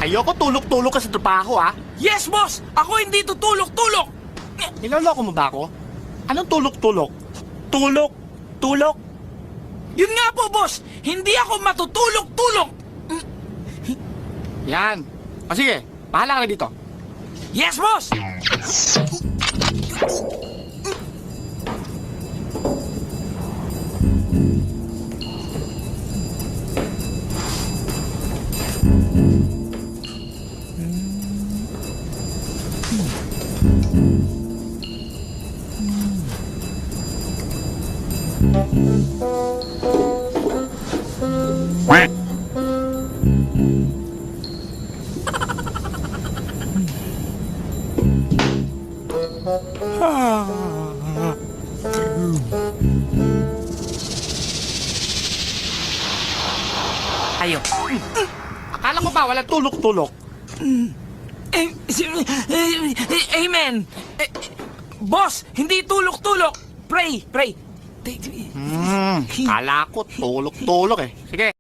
Ayoko tulog-tulog ka sa trabaho, ha? Yes, boss! Ako hindi tutulog-tulog! Niloloko mo ba ako? Anong tulog-tulog? Tulog? Tulog? Yun nga po, boss! Hindi ako matutulog-tulog! Yan. O sige, bahala ka na dito. Yes, boss! Ayo. Akala ko ba walang tulog-tulog? Amen! Boss, hindi tulog-tulog! Pray, pray! Kala ko tulog-tulog eh. Sige,